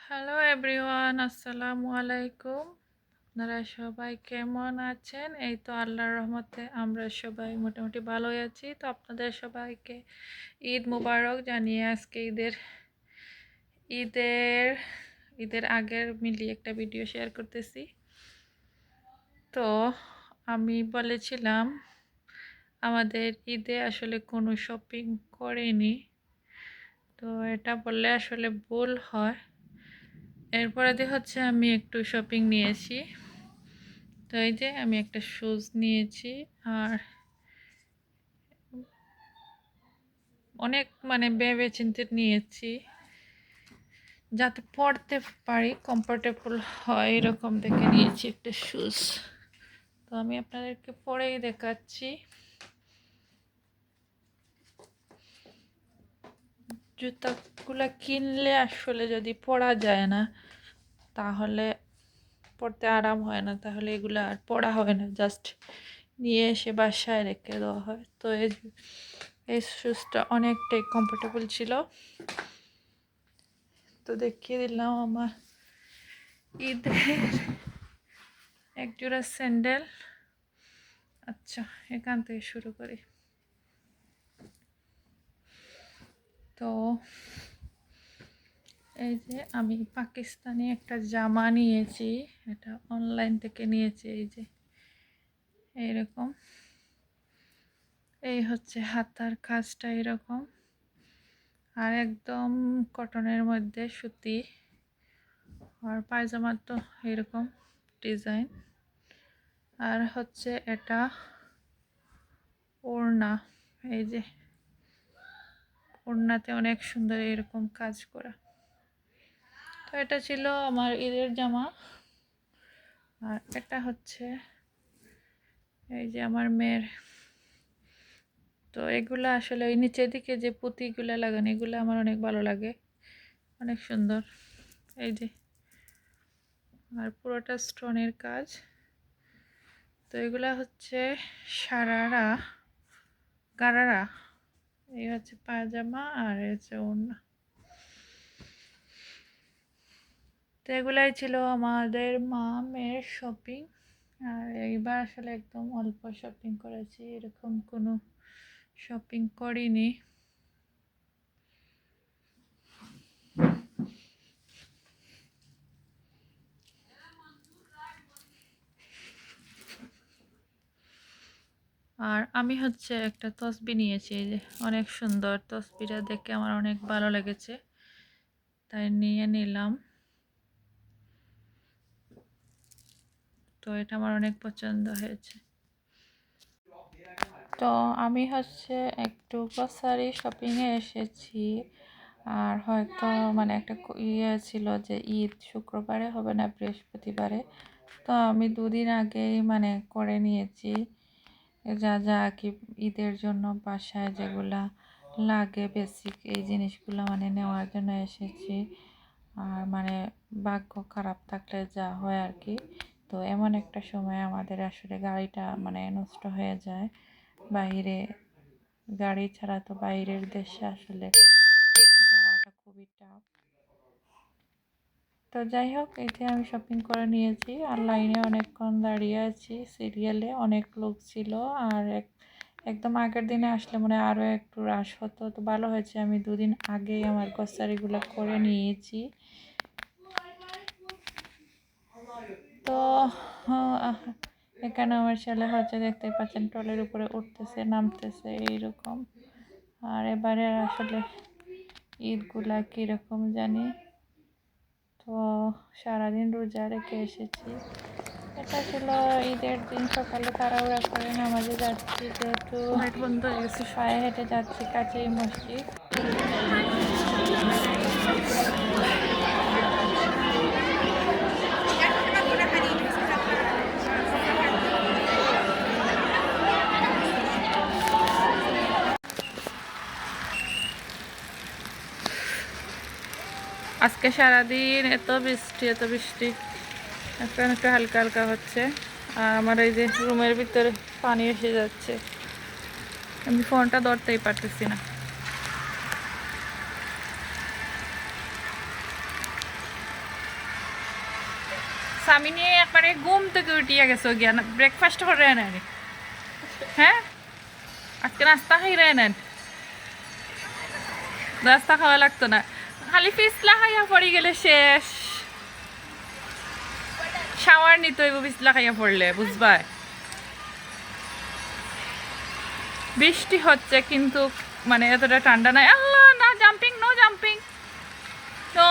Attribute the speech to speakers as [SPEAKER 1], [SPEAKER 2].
[SPEAKER 1] Hello everyone, আসসালামু আলাইকুম। আপনারা সবাই কেমন আছেন? এই তো আল্লাহর রহমতে আমরা সবাই মোটামুটি ভালোই আছি। তো আপনাদের সবাইকে ঈদ মুবারক জানিয়ে আজকে ঈদের ঈদের আগের মিলিয়ে একটা ভিডিও শেয়ার করতেছি। তো আমি বলেছিলাম আমাদের ঈদে আসলে কোনো শপিং করিনি, তো এটা বললে আসলে ভুল হয়। এরপরে হচ্ছে আমি একটু শপিং নিয়েছি। তো এই যে আমি একটা শুজ নিয়েছি, আর অনেক ভেবে চিন্তে নিয়েছি যাতে পড়তে পারি, কমফোর্টেবল হয় এরকম দেখে নিয়েছি একটা শুজ। তো আমি আপনাদেরকে পরেই দেখাচ্ছি। জুতাগুলো কিনলে আসলে যদি পরা যায় না তাহলে পড়তে আরাম হয় না, তাহলে এগুলো আর পড়া হয় না, জাস্ট নিয়ে এসে বাসায় রেখে দেওয়া হয়। তো এই শুজটা অনেকটাই কমফোর্টেবল ছিল। তো দেখিয়ে দিলাম আমার ঈদের একজোড়া স্যান্ডেল। আচ্ছা, এখান থেকে শুরু করি। তো এই যে আমি পাকিস্তানি একটা জামা নিয়েছি, এটা অনলাইন থেকে নিয়েছি। এই যে এইরকম, এই হচ্ছে হাতার কাজটা এরকম, আর একদম কটনের মধ্যে সুতি, আর পায়জামা তো এরকম ডিজাইন। আর হচ্ছে এটা ওড়না, এই যে ওড়নাতে অনেক সুন্দর এরকম কাজ করা। তো এটা ছিল আমার ঈদের জামা। আর এটা হচ্ছে এই যে আমার মেয়ের। তো এগুলা আসলে ওই নিচের দিকে যে পুঁতিগুলো লাগানো, এগুলো আমার অনেক ভালো লাগে, অনেক সুন্দর। এই যে, আর পুরোটা স্টোনের কাজ। তো এগুলা হচ্ছে সারারা গারারা। এই হচ্ছে পায়জামা, আর হচ্ছে ওড়না। তো এগুলাই ছিল আমাদের মা মেয়ের শপিং। আর এইবার আসলে একদম অল্প শপিং করেছি, এরকম কোনো শপিং করিনি। আর আমি হচ্ছে একটা তসবি নিয়েছি, এই যে অনেক সুন্দর তসবিটা দেখে আমার অনেক ভালো লেগেছে, তাই নিয়ে নিলাম। তো এটা আমার অনেক পছন্দ হয়েছে। তো আমি হচ্ছে একটু গ্রসারি শপিংয়ে এসেছি। আর হয়তো একটা ইয়ে ছিল যে ঈদ শুক্রবারে হবে না বৃহস্পতিবারে। তো আমি দুদিন আগেই করে নিয়েছি যা যা কি ঈদের জন্য বাসায় যেগুলা লাগে বেসিক এই জিনিসগুলো নেওয়ার জন্য এসেছি। আর ভাগ্য খারাপ থাকলে যা হয় আর কি। তো এমন একটা সময় আমাদের আসলে গাড়িটা নষ্ট হয়ে যায় বাইরে, গাড়ি ছাড়া তো বাইরের দেশে আসলে যাওয়াটা খুবই টাফ। তো যাই হোক, এতে আমি শপিং করে নিয়েছি। আর লাইনে অনেকক্ষণ দাঁড়িয়ে আছি, সিরিয়ালে অনেক লোক ছিল। আর একদম আগের দিনে আসলে আরও একটু রাশ হতো। তো ভালো হয়েছে আমি দুদিন আগেই আমার গ্রসারিগুলো করে নিয়েছি। তো এখানে আমার ছেলে হচ্ছে, দেখতে পাচ্ছেন, টলের উপরে উঠতেছে নামতেছে এইরকম। আর এবারে আসলে ঈদগুলা কীরকম জানি। তো সারাদিন রোজা রেখে এসেছি। এটা ছিল ঈদের দিন সকালে তাড়াহুড়া করে নামাজে যাচ্ছি, যেহেতু বন্ধ হয়ে গেছে, পায়ে হেঁটে যাচ্ছি কাছেই মসজিদ। আজকে সারাদিন এত বৃষ্টি, এখন একটু হালকা হালকা হচ্ছে। আর আমার এই যে রুমের ভিতরে পানি এসে যাচ্ছে, আমি ফোনটা ধরতেই পারতেছি না। সামিনী একবারে ঘুম থেকে উঠিয়া গেছো গিয়া না ব্রেকফাস্ট করে নেন হ্যাঁ আজকে নাস্তা খাই নেন নাস্তা খাওয়া লাগতো না খালি পিছলা খাইয়া পড়ি গেলে শেষ শাওয়ার নিতে হইব পিছলা খাইয়া পড়লে বুঝবা বৃষ্টি হচ্ছে কিন্তু মানে এতটা ঠান্ডা নাই আল্লাহ না জাম্পিং নো জাম্পিং নো